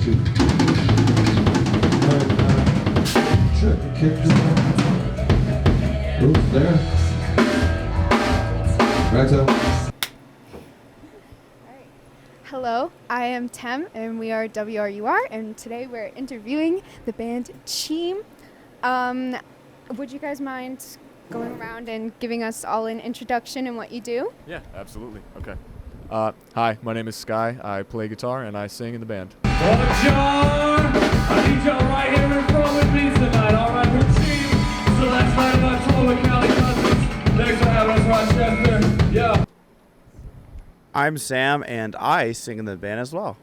two. Check the kick. Oops, there. Right up. Hello, I am Tem, and we are WRUR, and today we're interviewing the band Cheem. Would you guys mind going around and giving us all an introduction and what you do? Yeah, absolutely. Okay. Hi, my name is Skye. I play guitar and I sing in the band. Bonjour! I need y'all right here in front with me tonight, alright? We're Cheem. So last night on our tour with Cali Cousins. Thanks for having us, Rochester. Yeah. I'm Sam, and I sing in the band as well.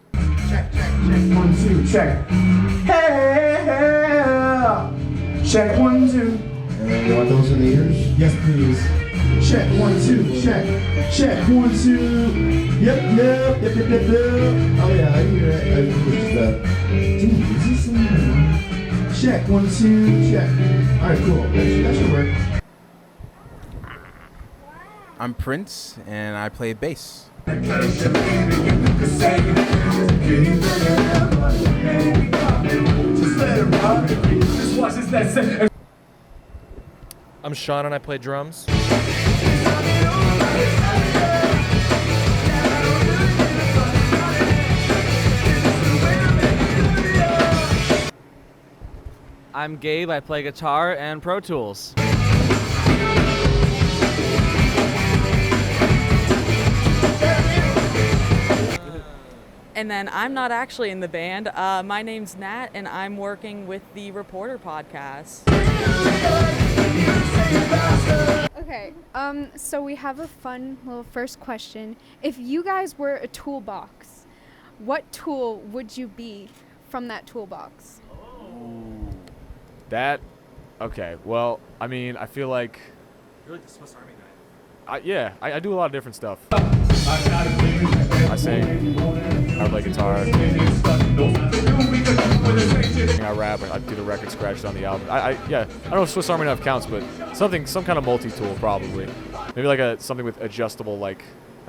Check, 1, 2, check. Hey, check 1, 2. You want those in the ears? Yes, please. Check 1, 2, check. Check 1, 2. Yep. Oh yeah, I hear it. I just, Dude, is this in Check 1, 2, check. Alright, cool. That should work. I'm Prince, and I play bass. I'm Sean and I play drums. I'm Gabe, I play guitar and Pro Tools. And then I'm not actually in the band. My name's Nat, and I'm working with the Reporter podcast. Okay, so we have a fun little first question. If you guys were a toolbox, what tool would you be from that toolbox? Okay, well, I mean, I feel like... You're like the Swiss Army guy. I do a lot of different stuff. I sing, I play guitar, I rap, I do the record scratches on the album. I don't know if Swiss Army knife counts, but some kind of multi-tool probably. Maybe like something with adjustable, like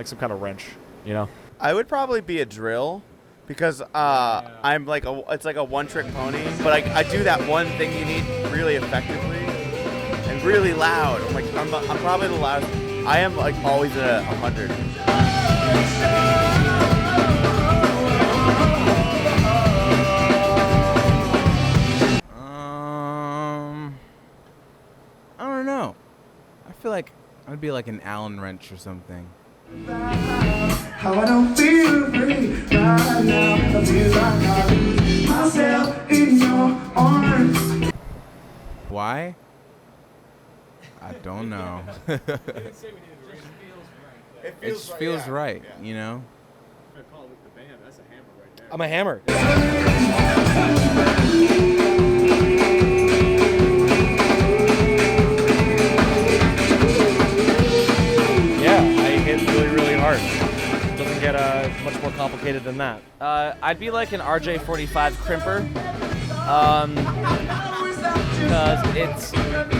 some kind of wrench, you know? I would probably be a drill, because I'm like it's like a one-trick pony. But I do that one thing you need really effectively and really loud. I'm probably the loudest. I am like always at 100. I don't know. I feel like I'd be like an Allen wrench or something. How I don't feel free right now. I feel like I lose myself in your arms. Why? I don't know. It just feels right, you know? I'm a hammer. Really hard. It doesn't get much more complicated than that. I'd be like an RJ45 crimper, because it's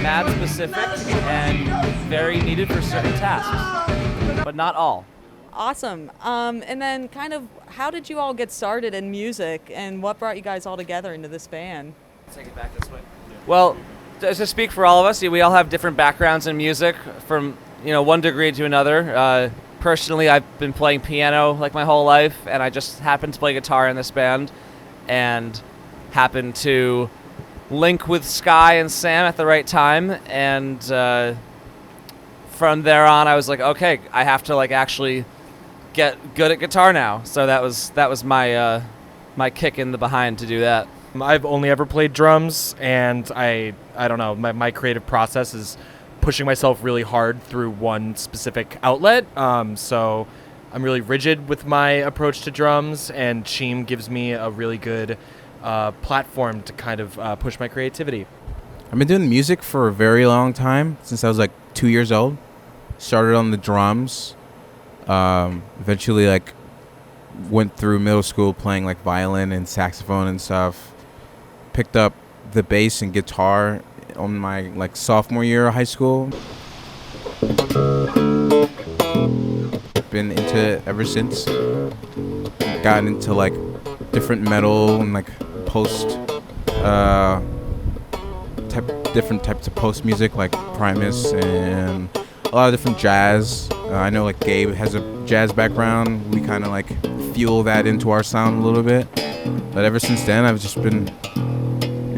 mad specific and very needed for certain tasks, but not all. Awesome. And then kind of, how did you all get started in music, and what brought you guys all together into this band? Take it back this way. Well, to speak for all of us, we all have different backgrounds in music from one degree to another. Personally, I've been playing piano like my whole life, and I just happened to play guitar in this band, and happened to link with Skye and Sam at the right time, and from there on, I was like, okay, I have to actually get good at guitar now. So that was my my kick in the behind to do that. I've only ever played drums, and I don't know, my creative process is pushing myself really hard through one specific outlet. So I'm really rigid with my approach to drums, and Cheem gives me a really good platform to kind of push my creativity. I've been doing music for a very long time, since I was like 2 years old. Started on the drums. Eventually went through middle school playing like violin and saxophone and stuff. Picked up the bass and guitar on my sophomore year of high school. Been into it ever since. Gotten into different metal and like post different types of post music like Primus and a lot of different jazz. I know like Gabe has a jazz background. We kind of like fuel that into our sound a little bit. But ever since then, I've just been,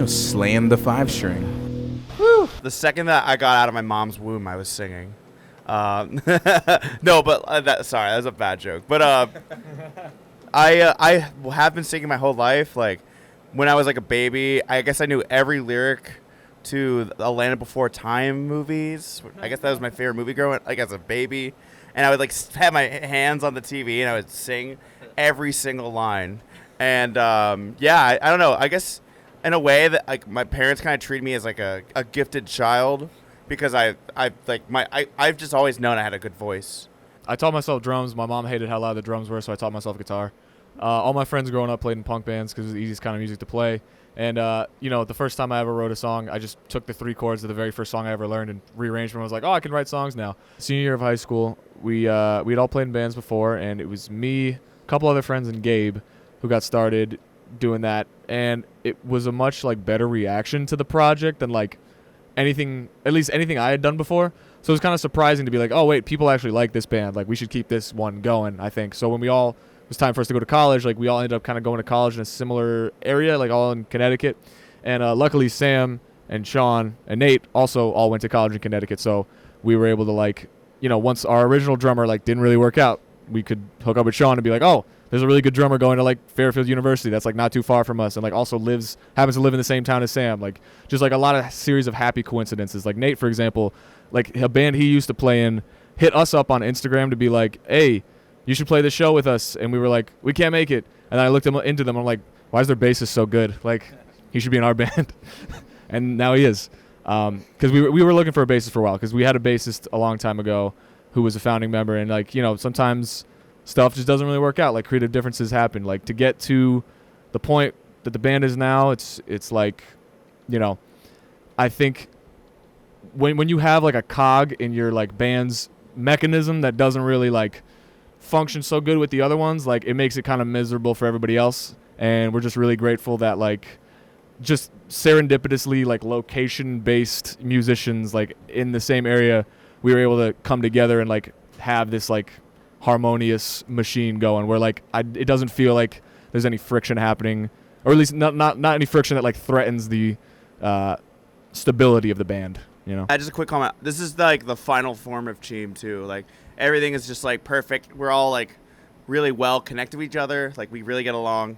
slaying the 5-string. Woo! The second that I got out of my mom's womb, I was singing. No, but sorry, that was a bad joke. But I have been singing my whole life. Like when I was like a baby, I guess I knew every lyric to the Land Before Time movies. I guess that was my favorite movie growing like as a baby. And I would like have my hands on the TV and I would sing every single line. And I don't know. I guess in a way that like my parents kind of treated me as like a gifted child because I've just always known I had a good voice. I taught myself drums. My mom hated how loud the drums were, so I taught myself guitar. All my friends growing up played in punk bands because it was the easiest kind of music to play. And, the first time I ever wrote a song, I just took the 3 chords of the very first song I ever learned and rearranged them. I was like, oh, I can write songs now. Senior year of high school, we'd all played in bands before, and it was me, a couple other friends, and Gabe who got started doing that. And it was a much, better reaction to the project than, anything I had done before. So it was kind of surprising to be like, oh, wait, people actually like this band. Like, we should keep this one going, I think. So when it was time for us to go to college, we all ended up kind of going to college in a similar area, all in Connecticut. And luckily, Sam and Sean and Nate also all went to college in Connecticut. So we were able to, once our original drummer, didn't really work out, we could hook up with Sean and be like, oh, there's a really good drummer going to, Fairfield University. That's, not too far from us. And, also happens to live in the same town as Sam. Just, a lot of series of happy coincidences. Nate, for example, a band he used to play in hit us up on Instagram to be like, hey, you should play this show with us. And we were like, we can't make it. And I looked into them. I'm like, why is their bassist so good? He should be in our band. And now he is. Because we were looking for a bassist for a while because we had a bassist a long time ago who was a founding member. And, sometimes stuff just doesn't really work out. Creative differences happen. To get to the point that the band is now, it's I think when you have a cog in your band's mechanism that doesn't really function so good with the other ones, it makes it kind of miserable for everybody else. And we're just really grateful that just serendipitously location-based musicians in the same area, we were able to come together and have this harmonious machine going where it doesn't feel like there's any friction happening, or at least not any friction that threatens the stability of the band. Just a quick comment. This is the final form of Cheem too. Everything is just perfect. We're all really well connected with each other. We really get along.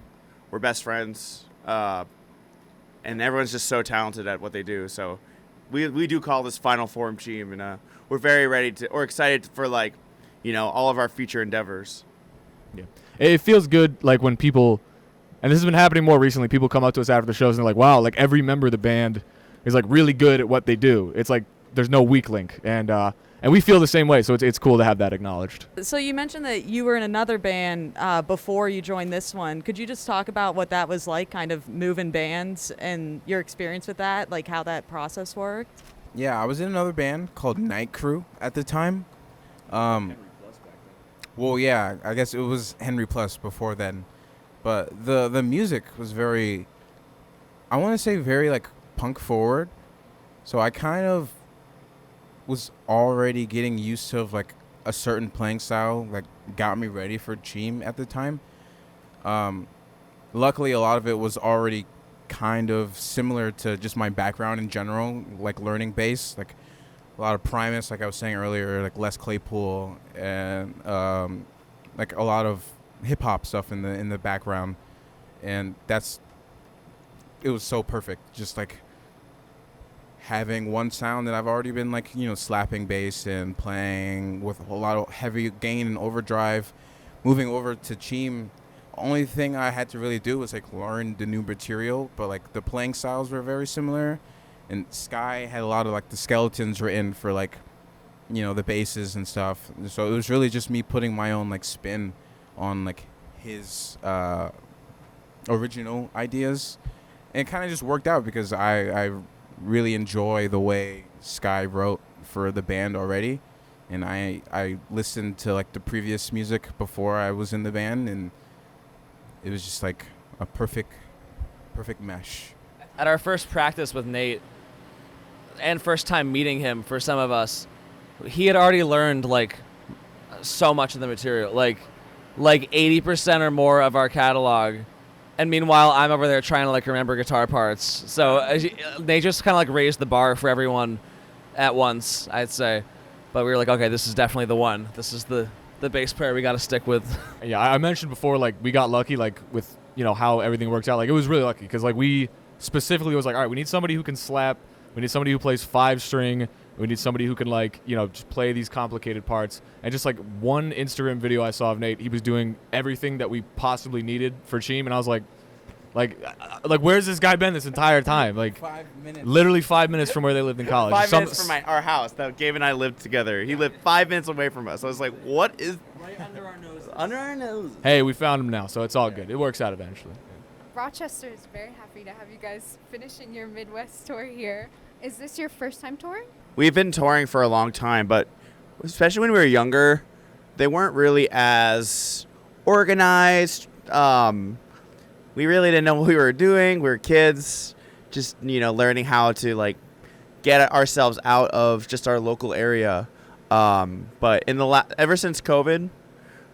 We're best friends. And everyone's just so talented at what they do. So we do call this final form Cheem, and we're very we're excited for all of our future endeavors. Yeah, it feels good when people, and this has been happening more recently, people come up to us after the shows and they're like, wow, every member of the band is really good at what they do. It's there's no weak link, and we feel the same way. So it's cool to have that acknowledged. So you mentioned that you were in another band before you joined this one. Could you just talk about what that was like, kind of moving bands and your experience with that, how that process worked? Yeah, I was in another band called Night Crew at the time. Well, yeah, I guess it was Henry Plus before then. But the music was very, I want to say very punk forward. So I kind of was already getting used to a certain playing style, got me ready for Cheem at the time. Luckily, a lot of it was already kind of similar to just my background in general, learning bass, a lot of Primus, I was saying earlier, Les Claypool, and a lot of hip hop stuff in the background, and it was so perfect, just having one sound that I've already been slapping bass and playing with a lot of heavy gain and overdrive. Moving over to Cheem, only thing I had to really do was learn the new material, but the playing styles were very similar. And Skye had a lot of the skeletons written for the basses and stuff. So it was really just me putting my own spin on his original ideas. And it kind of just worked out because I really enjoy the way Skye wrote for the band already. And I listened to the previous music before I was in the band, and it was just a perfect mesh. At our first practice with Nate, and first time meeting him for some of us, he had already learned like so much of the material, like 80% or more of our catalog. And meanwhile, I'm over there trying to like remember guitar parts. So they just kind of like raised the bar for everyone at once, I'd say. But we were like, okay, this is definitely the one. This is the bass player we got to stick with. Yeah, I mentioned before, like, we got lucky, like, with, how everything worked out. Like, it was really lucky because, like, we specifically was like, all right, we need somebody who can slap. We need somebody who plays 5-string. We need somebody who can, like, just play these complicated parts. And just, like, one Instagram video I saw of Nate, he was doing everything that we possibly needed for Cheem. And I was like, where's this guy been this entire time? Like, 5 minutes. Literally 5 minutes from where they lived in college. 5 minutes from our house that Gabe and I lived together. He lived 5 minutes away from us. I was like, what is... Right under our noses. Under our noses. Hey, we found him now, so it's all good. It works out eventually. Rochester is very happy to have you guys finishing your Midwest tour here. Is this your first time touring? We've been touring for a long time, but especially when we were younger, they weren't really as organized. We really didn't know what we were doing. We were kids, just, learning how to, like, get ourselves out of just our local area. But in ever since COVID,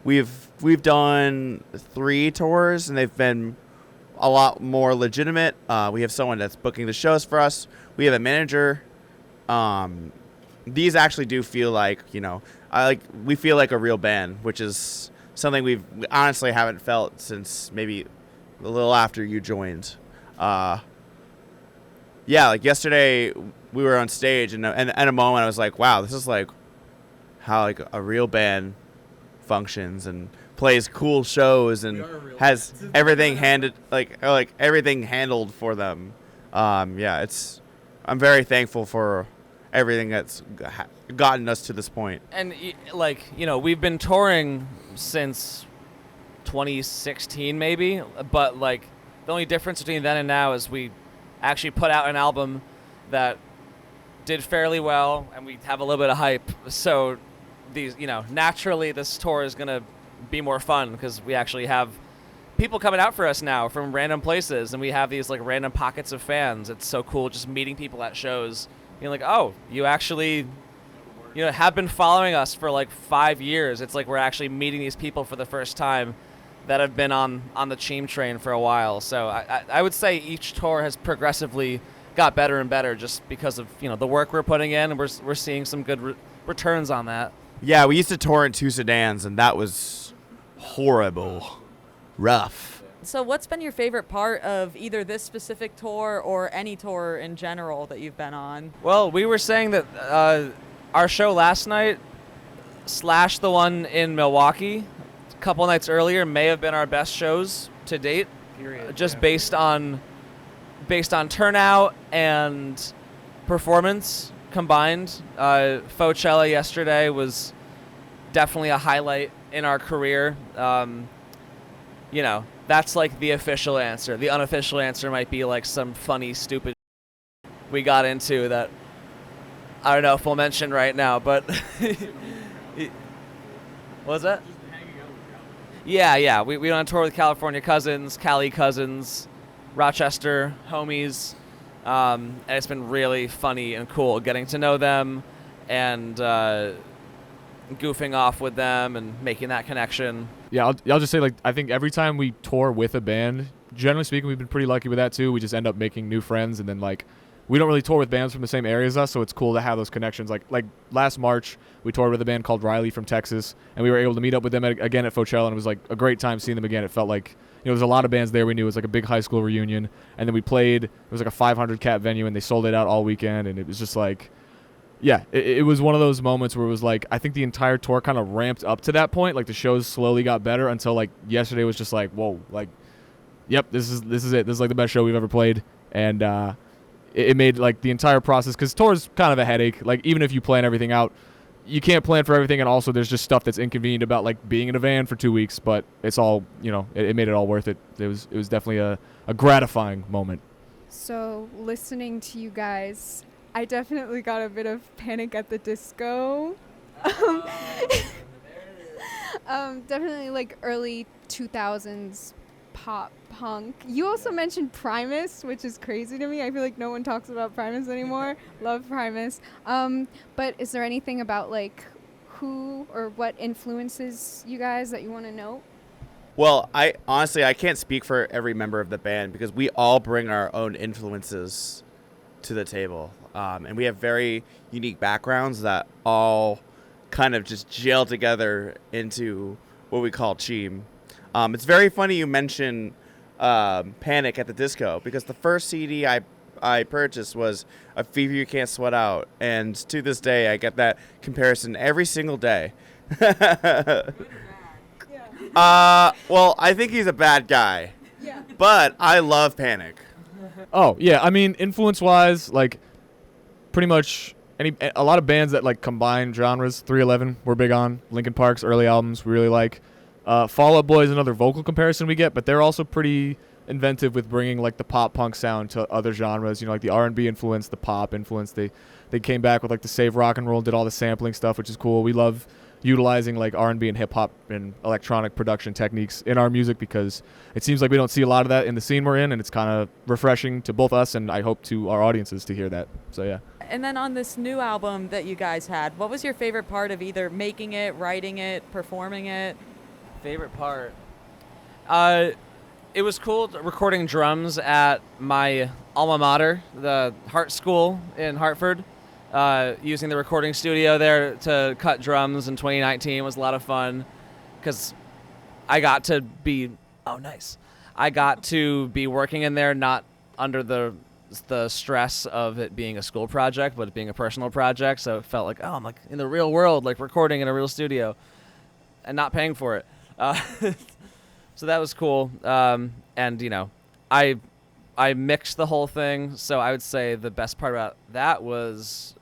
we've done 3 tours, and they've been a lot more legitimate. We have someone that's booking the shows for us. We have a manager. These actually do feel like, we feel like a real band, which is something we honestly haven't felt since maybe a little after you joined. Like yesterday we were on stage, and at a moment I was like, wow, this is like how like a real band functions and plays cool shows and has everything everything handled for them. I'm very thankful for everything that's gotten us to this point. And we've been touring since 2016 maybe, but like the only difference between then and now is we actually put out an album that did fairly well, and we have a little bit of hype. So these, naturally this tour is gonna be more fun because we actually have people coming out for us now from random places, and we have these like random pockets of fans. It's so cool just meeting people at shows. Like, oh, you actually have been following us for like 5 years. It's like we're actually meeting these people for the first time that have been on the Cheem train for a while. So I would say each tour has progressively got better and better just because of the work we're putting in, and we're seeing some good returns on that. Yeah, we used to tour in 2 sedans, and that was horrible, rough. So what's been your favorite part of either this specific tour or any tour in general that you've been on? Well, we were saying that our show last night / the one in Milwaukee a couple nights earlier may have been our best shows to date. Period. Just based on turnout and performance combined. Fochella yesterday was definitely a highlight in our career. That's like the official answer. The unofficial answer might be like some funny, stupid we got into that I don't know if we'll mention right now, but what was that? Yeah. We went on tour with California Cousins, Cali Cousins, Rochester homies, and it's been really funny and cool getting to know them and goofing off with them and making that connection. Yeah, I'll just say, like, I think every time we tour with a band, generally speaking, we've been pretty lucky with that too. We just end up making new friends, and then like we don't really tour with bands from the same area as us, so it's cool to have those connections. Like last March, we toured with a band called Riley from Texas, and we were able to meet up with them again at Fochella, and it was like a great time seeing them again. It felt like there's a lot of bands there we knew. It was like a big high school reunion, and then we played. It was like a 500 cap venue, and they sold it out all weekend, and it was just like. Yeah, it was one of those moments where it was like, I think the entire tour kind of ramped up to that point. Like the shows slowly got better until like yesterday was just like, whoa, like, yep, this is it. This is like the best show we've ever played. And it made like the entire process, because tour's kind of a headache. Like even if you plan everything out, you can't plan for everything. And also there's just stuff that's inconvenient about like being in a van for 2 weeks, but it's all, it made it all worth it. It was definitely a gratifying moment. So listening to you guys, I definitely got a bit of Panic at the Disco. Definitely like early 2000s pop punk. You also mentioned Primus, which is crazy to me. I feel like no one talks about Primus anymore. Love Primus. But is there anything about like who or what influences you guys that you want to note? Well, I honestly I can't speak for every member of the band because we all bring our own influences to the table, and we have very unique backgrounds that all kind of just gel together into what we call Cheem. It's very funny you mention Panic at the Disco because the first CD I purchased was A Fever You Can't Sweat Out, and to this day I get that comparison every single day. Well, I think he's a bad guy, but I love Panic. Oh yeah, I mean influence-wise, like pretty much a lot of bands that like combine genres. 311 we're big on. Linkin Park's early albums we really like. Fall Out Boy is another vocal comparison we get, but they're also pretty inventive with bringing like the pop punk sound to other genres. You know, like the R&B influence, the pop influence. They came back with like the Save Rock and Roll, did all the sampling stuff, which is cool. We love utilizing like R&B and hip hop and electronic production techniques in our music because it seems like we don't see a lot of that in the scene we're in, and it's kind of refreshing to both us and I hope to our audiences to hear that. So yeah. And then on this new album that you guys had, what was your favorite part of either making it, writing it, performing it? Favorite part? It was cool recording drums at my alma mater, the Hart School in Hartford. Using the recording studio there to cut drums in 2019 was a lot of fun because I got to be working in there not under the stress of it being a school project, but it being a personal project. So it felt like, I'm like in the real world, like recording in a real studio and not paying for it. So that was cool. And, you know, I mixed the whole thing, so I would say the best part about that was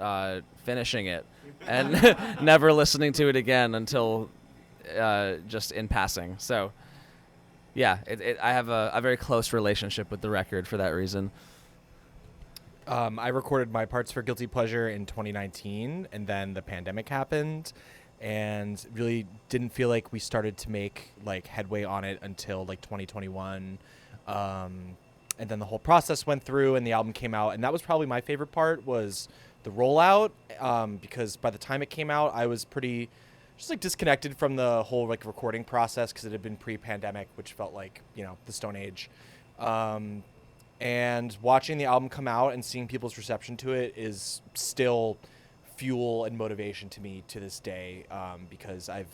finishing it and never listening to it again until just in passing. So, yeah, I have a very close relationship with the record for that reason. I recorded my parts for Guilty Pleasure in 2019, and then the pandemic happened, and really didn't feel like we started to make like headway on it until like 2021. And then the whole process went through and the album came out, and that was probably my favorite part was the rollout, because by the time it came out I was pretty just like disconnected from the whole like recording process because it had been pre-pandemic, which felt like, you know, the Stone Age. And watching the album come out and seeing people's reception to it is still fuel and motivation to me to this day, because I've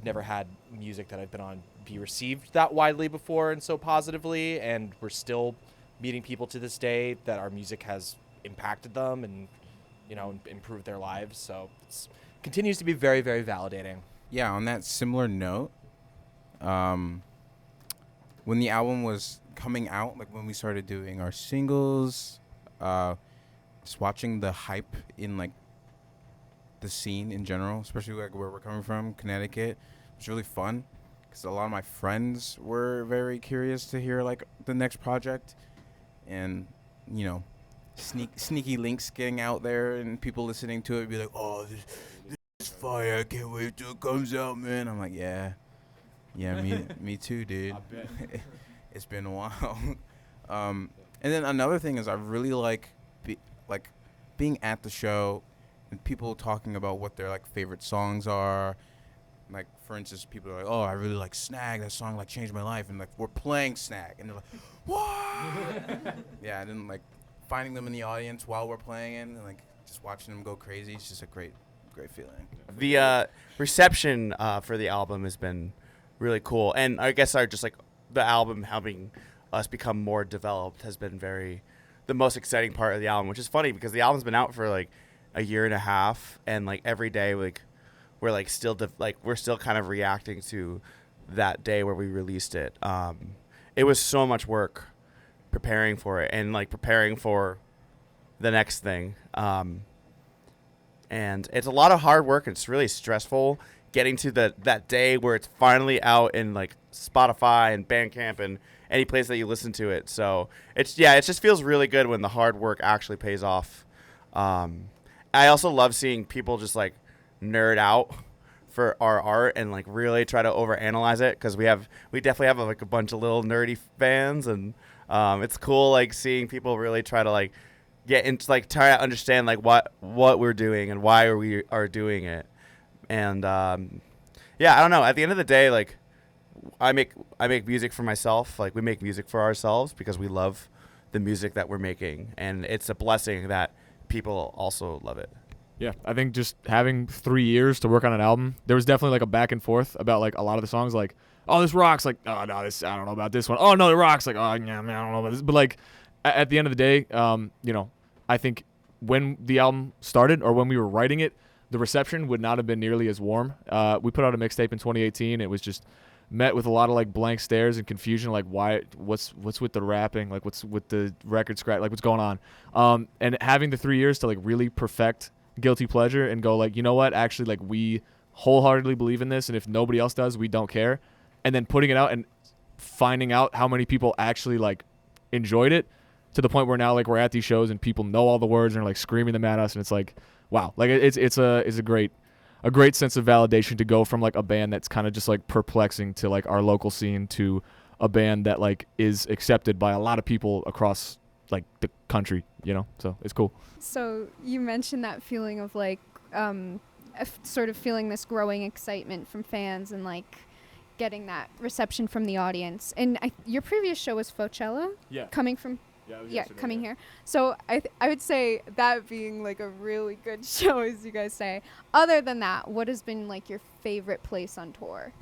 never had music that I've been on be received that widely before and so positively, and we're still meeting people to this day that our music has impacted them and, you know, improved their lives. So it continues to be very, very validating. Yeah, on that similar note, when the album was coming out, like when we started doing our singles, just watching the hype in like the scene in general, especially like where we're coming from, Connecticut, was really fun because a lot of my friends were very curious to hear like the next project, and you know, sneaky links getting out there and people listening to it be like, oh, this is fire, I can't wait till it comes out, man. I'm like, yeah, me too, dude. I bet. It's been a while. And then another thing is I really like being at the show and people talking about what their like favorite songs are. Like, for instance, people are like, oh, I really like Snag. That song like changed my life. And like, we're playing Snag. And they're like, what? Yeah, and then like finding them in the audience while we're playing it and like just watching them go crazy. It's just a great feeling. The reception for the album has been really cool. And I guess the album having us become more developed has been the most exciting part of the album, which is funny because the album's been out for like a year and a half, and like every day we're like still we're still kind of reacting to that day where we released it. It was so much work preparing for it and like preparing for the next thing. And it's a lot of hard work and it's really stressful getting to that day where it's finally out in like Spotify and Bandcamp and any place that you listen to it. So it just feels really good when the hard work actually pays off. I also love seeing people just like nerd out for our art and like really try to overanalyze it, because we definitely have like a bunch of little nerdy fans, and it's cool like seeing people really try to like get into like try to understand like what we're doing and why we are doing it. And yeah, I don't know, at the end of the day, like I make music for myself. Like we make music for ourselves because we love the music that we're making, and it's a blessing that people also love it. Yeah, I think just having 3 years to work on an album, there was definitely like a back and forth about like a lot of the songs. Like, oh, this rocks. Like, oh no, this I don't know about this one. Oh no, it rocks. Like, oh yeah, man, I don't know about this. But like, at the end of the day, you know, I think when the album started or when we were writing it, the reception would not have been nearly as warm. We put out a mixtape in 2018. It was just met with a lot of like blank stares and confusion, like what's with the rapping, like what's with the record scratch, like what's going on. And having the 3 years to like really perfect Guilty Pleasure and go like, you know what, actually like we wholeheartedly believe in this, and if nobody else does, we don't care. And then putting it out and finding out how many people actually like enjoyed it, to the point where now like we're at these shows and people know all the words and are like screaming them at us, and it's like, wow, like it's a great sense of validation to go from like a band that's kind of just like perplexing to like our local scene to a band that like is accepted by a lot of people across like the country, you know. So it's cool. So you mentioned that feeling of like sort of feeling this growing excitement from fans and like getting that reception from the audience. And your previous show was Coachella. Yeah. Coming from. Yeah, coming here. So I would say that being like a really good show, as you guys say. Other than that, what has been like your favorite place on tour?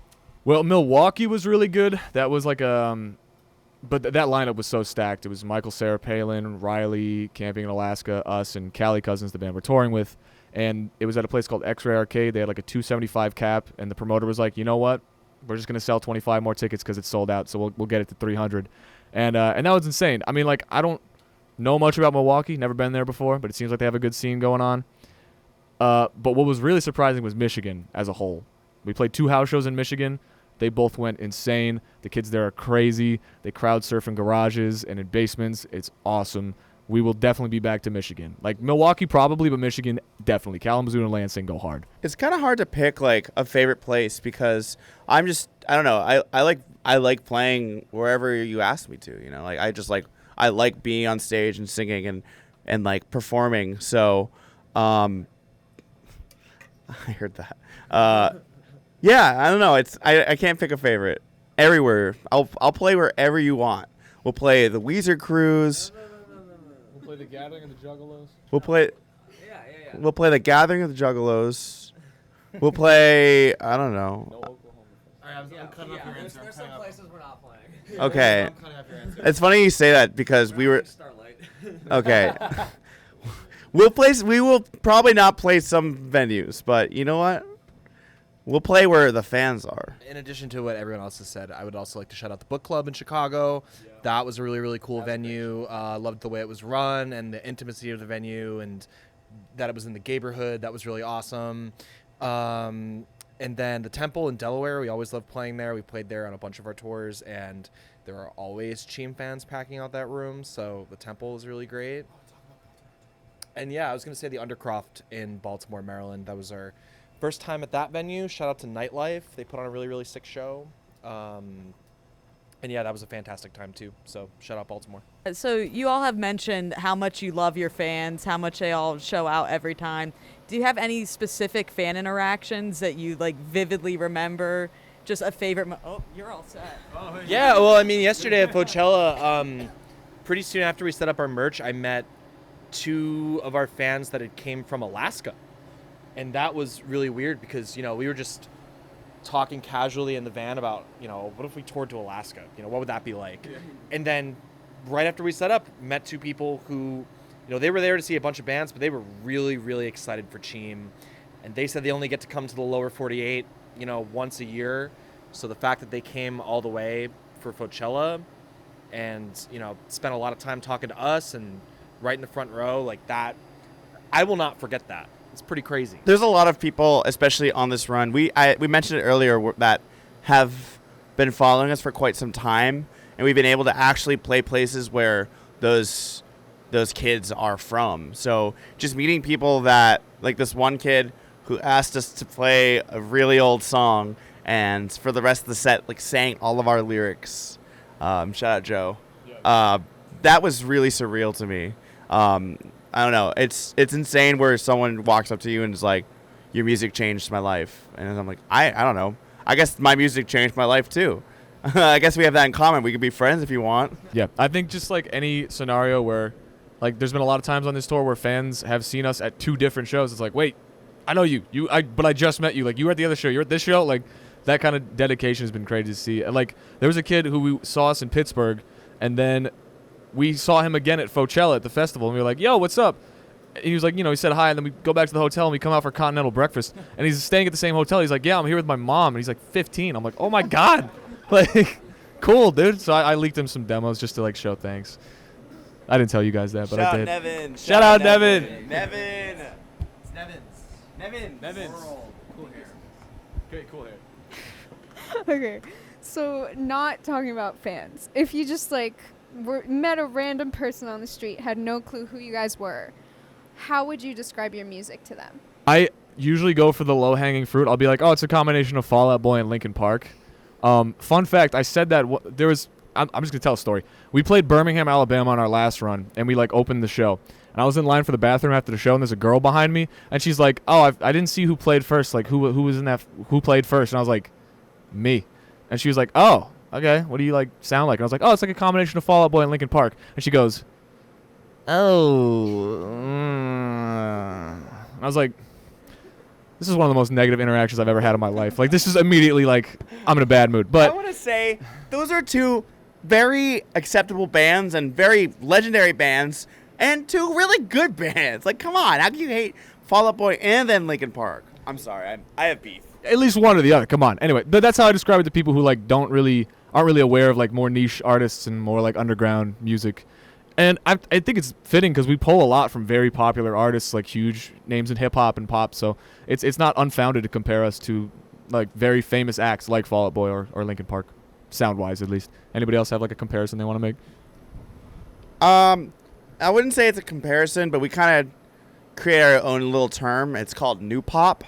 Well, Milwaukee was really good. That was like but that lineup was so stacked. It was Michael, Sarah Palin, Riley, Camping in Alaska, us, and Callie Cousins, the band we're touring with. And it was at a place called X-Ray Arcade. They had like a $275 cap, and the promoter was like, you know what? We're just going to sell 25 more tickets because it's sold out, so we'll get it to 300. And that was insane. I mean, like, I don't know much about Milwaukee, never been there before, but it seems like they have a good scene going on. But what was really surprising was Michigan as a whole. We played 2 house shows in Michigan. They both went insane. The kids there are crazy. They crowd surf in garages and in basements. It's awesome. We will definitely be back to Michigan. Like Milwaukee probably, but Michigan definitely. Kalamazoo and Lansing go hard. It's kind of hard to pick like a favorite place, because I don't know. I like playing wherever you ask me to, you know. Like I like being on stage and singing and like performing. So I heard that. Yeah, I don't know. I can't pick a favorite. Everywhere. I'll play wherever you want. We'll play the Weezer Cruise. We'll play the Gathering of the Juggalos. We'll play the Gathering of the Juggalos. We'll play, I don't know. No Oklahoma. All right, I'm cutting up your answer. There's some places we're not playing. Okay. I'm cutting up your answer. It's funny you say that because we were. Starlight. Okay. We will probably not play some venues, but you know what? We'll play where the fans are. In addition to what everyone else has said, I would also like to shout out the book club in Chicago. Yeah. That was a really, really cool venue. Loved the way it was run and the intimacy of the venue, and that it was in the neighborhood. That was really awesome. And then the Temple in Delaware, we always loved playing there. We played there on a bunch of our tours, and there are always Cheem fans packing out that room, so the Temple is really great. And yeah, I was going to say the Undercroft in Baltimore, Maryland. That was our first time at that venue. Shout out to Nightlife. They put on a really, really sick show. And yeah, that was a fantastic time too. So shout out Baltimore. So you all have mentioned how much you love your fans, how much they all show out every time. Do you have any specific fan interactions that you like vividly remember? Just a favorite oh, you're all set. Yeah, well, I mean, yesterday at Coachella, pretty soon after we set up our merch, I met 2 of our fans that had came from Alaska. And that was really weird because, you know, we were just talking casually in the van about, you know, what if we toured to Alaska? You know, what would that be like? Yeah. And then right after we set up, met 2 people who, you know, they were there to see a bunch of bands, but they were really, really excited for Cheem. And they said they only get to come to the lower 48, you know, once a year. So the fact that they came all the way for Coachella and, you know, spent a lot of time talking to us and right in the front row, like that, I will not forget that. It's pretty crazy. There's a lot of people, especially on this run. We mentioned it earlier that have been following us for quite some time, and we've been able to actually play places where those kids are from. So just meeting people that, like this one kid who asked us to play a really old song, and for the rest of the set, like sang all of our lyrics. Shout out Joe. That was really surreal to me. I don't know. It's insane where someone walks up to you and is like, "Your music changed my life," and I'm like, I don't know. I guess my music changed my life too. I guess we have that in common. We could be friends if you want. Yeah, I think just like any scenario where, like, there's been a lot of times on this tour where fans have seen us at 2 different shows. It's like, wait, I know you, but I just met you. Like, you were at the other show, you're at this show. Like, that kind of dedication has been crazy to see. And like, there was a kid who saw us in Pittsburgh, and then we saw him again at Coachella at the festival, and we were like, "Yo, what's up?" And he was like, he said hi, and then we go back to the hotel, and we come out for continental breakfast, and he's staying at the same hotel. He's like, "Yeah, I'm here with my mom," and he's like 15. I'm like, "Oh my god." Like, cool, dude. So I leaked him some demos just to like show thanks. I didn't tell you guys that, but I did. Nevin. Shout out Nevin. Nevin. It's Nevin. Nevin. Cool hair. Okay, cool hair. Okay, so not talking about fans. If you just met a random person on the street, had no clue who you guys were, how would you describe your music to them? I usually go for the low-hanging fruit. I'll be like, "Oh, it's a combination of Fall Out Boy and Linkin Park." Fun fact, I said that I'm just gonna tell a story. We played Birmingham, Alabama on our last run, and we opened the show. And I was in line for the bathroom after the show, and there's a girl behind me, and she's like, "Oh, I didn't see who played first. Like, who was in that? Who played first?" And I was like, "Me." And she was like, "Oh, okay. What do you sound like?" And I was like, "Oh, it's like a combination of Fall Out Boy and Linkin Park." And she goes, "Oh." And I was like, this is one of the most negative interactions I've ever had in my life. Like, this is immediately I'm in a bad mood. But I want to say those are 2 very acceptable bands and very legendary bands and 2 really good bands. Like, come on. How can you hate Fall Out Boy and then Linkin Park? I'm sorry. I have beef. at least one or the other. Come on. Anyway, that's how I describe it to people who aren't really aware of more niche artists and more underground music. And I think it's fitting because we pull a lot from very popular artists, huge names in hip hop and pop. So it's not unfounded to compare us to very famous acts like Fall Out Boy or Linkin Park, sound wise at least. Anybody else have a comparison they want to make? I wouldn't say it's a comparison, but we kind of create our own little term. It's called new pop.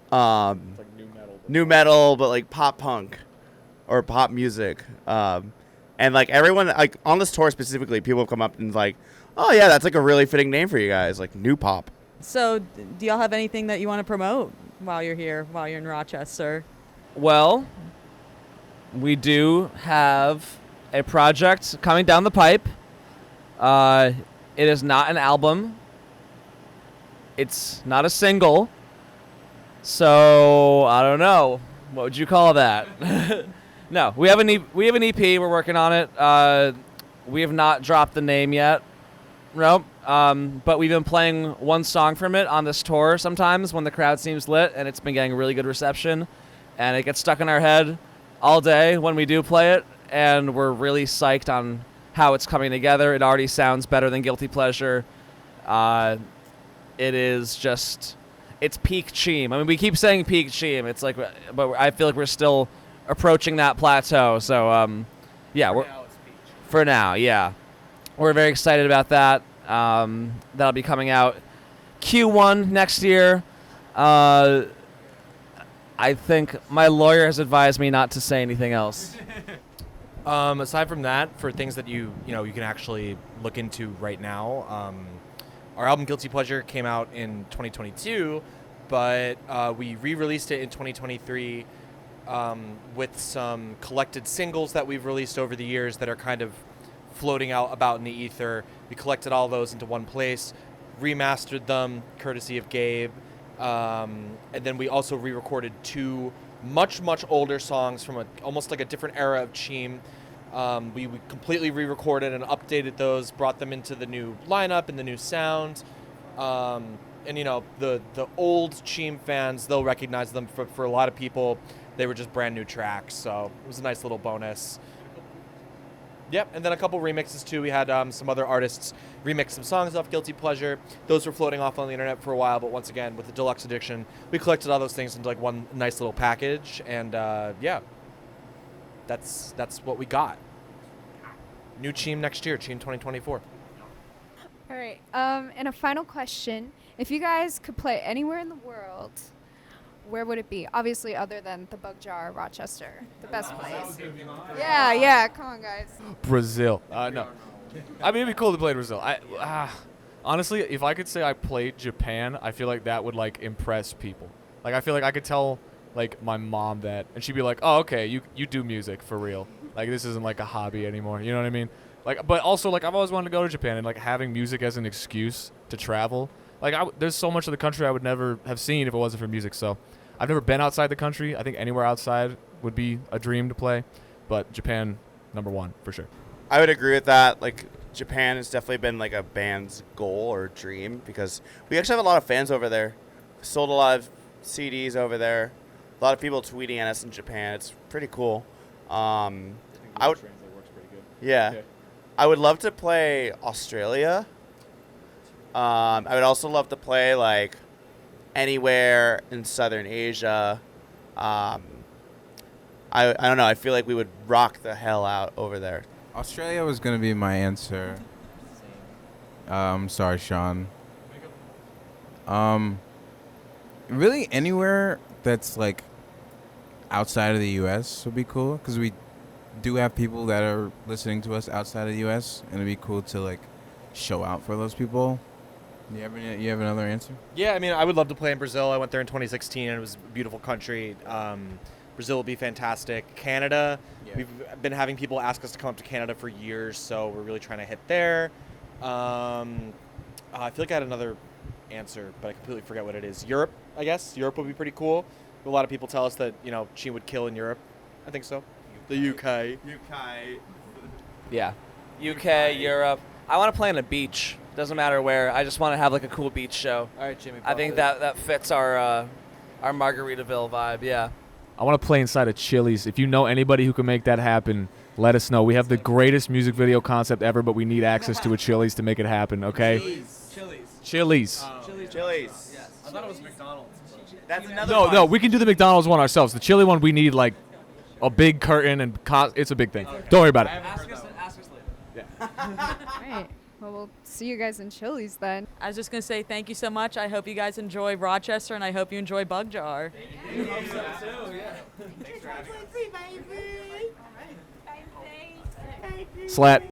It's like new metal, but pop punk or pop music. And everyone on this tour specifically, people have come up and oh yeah, that's a really fitting name for you guys, new pop. So, do y'all have anything that you want to promote while you're here, while you're in Rochester? Well, we do have a project coming down the pipe. It is not an album. It's not a single. So, I don't know. What would you call that? No, we have an EP. We're working on it. We have not dropped the name yet. Nope. But we've been playing one song from it on this tour sometimes when the crowd seems lit, and it's been getting really good reception. And it gets stuck in our head all day when we do play it, and we're really psyched on how it's coming together. It already sounds better than Guilty Pleasure. It is just, it's peak Cheem. I mean, we keep saying peak Cheem. It's but I feel like we're still approaching that plateau. So, yeah, for now, yeah. We're very excited about that. That'll be coming out Q1 next year. I think my lawyer has advised me not to say anything else. Aside from that, for things that you can actually look into right now, our album Guilty Pleasure came out in 2022, but we re-released it in 2023 with some collected singles that we've released over the years that are kind of floating out about in the ether. We collected all those into one place, remastered them courtesy of Gabe, and then we also re-recorded 2 much older songs from almost a different era of Cheem. We completely re-recorded and updated those, brought them into the new lineup and the new sound. And the old Cheem fans, they'll recognize them. For a lot of people, they were just brand new tracks, so it was a nice little bonus. Yep, and then a couple remixes too. We had some other artists remix some songs off Guilty Pleasure. Those were floating off on the internet for a while, but once again, with the deluxe edition, we collected all those things into one nice little package, and yeah, that's what we got. New Cheem next year, Cheem 2024. All right. And a final question: if you guys could play anywhere in the world, where would it be? Obviously, other than the Bug Jar, Rochester, the best place. Yeah. Come on, guys. Brazil. No. I mean, it'd be cool to play in Brazil. Honestly, if I could say I played Japan, I feel like that would like impress people. Like I feel like I could tell like my mom that, and she'd be like, "Oh, okay, you do music for real. Like this isn't like a hobby anymore." You know what I mean? Like, but also like I've always wanted to go to Japan, and like having music as an excuse to travel. Like there's so much of the country I would never have seen if it wasn't for music. So I've never been outside the country. I think anywhere outside would be a dream to play, but Japan, #1 for sure. I would agree with that. Like Japan has definitely been like a band's goal or dream because we actually have a lot of fans over there. Sold a lot of CDs over there. A lot of people tweeting at us in Japan. It's pretty cool. I would. Translate works pretty good. Yeah. Okay. I would love to play Australia. I would also love to play like anywhere in Southern Asia. I don't know. I feel like we would rock the hell out over there. Australia was gonna be my answer. Sorry, Sean. Really anywhere that's like outside of the U.S. would be cool because we do have people that are listening to us outside of the U.S. and it'd be cool to like show out for those people. You have another answer? Yeah, I mean, I would love to play in Brazil. I went there in 2016, and it was a beautiful country. Brazil would be fantastic. Canada, we've been having people ask us to come up to Canada for years, so we're really trying to hit there. I feel like I had another answer, but I completely forget what it is. Europe, I guess. Europe would be pretty cool. A lot of people tell us that, Cheem would kill in Europe. I think so. The UK. Yeah. UK, Europe. I want to play on a beach. Doesn't matter where. I just want to have like a cool beach show. All right, Jimmy. I think that fits our Margaritaville vibe. Yeah. I want to play inside of Chili's. If you know anybody who can make that happen, let us know. We have the greatest music video concept ever, but we need access to a Chili's to make it happen, okay? Chili's. Chili's. Yes. I thought it was McDonald's. That's another one. No, we can do the McDonald's one ourselves. The Chili one, we need like a big curtain and it's a big thing. Okay. Don't worry about it. Ask us later. All right. Well, we'll see you guys in Chili's then. I was just going to say thank you so much. I hope you guys enjoy Rochester, and I hope you enjoy Bug Jar. You hope so too, yeah. Thanks for having us. Slat.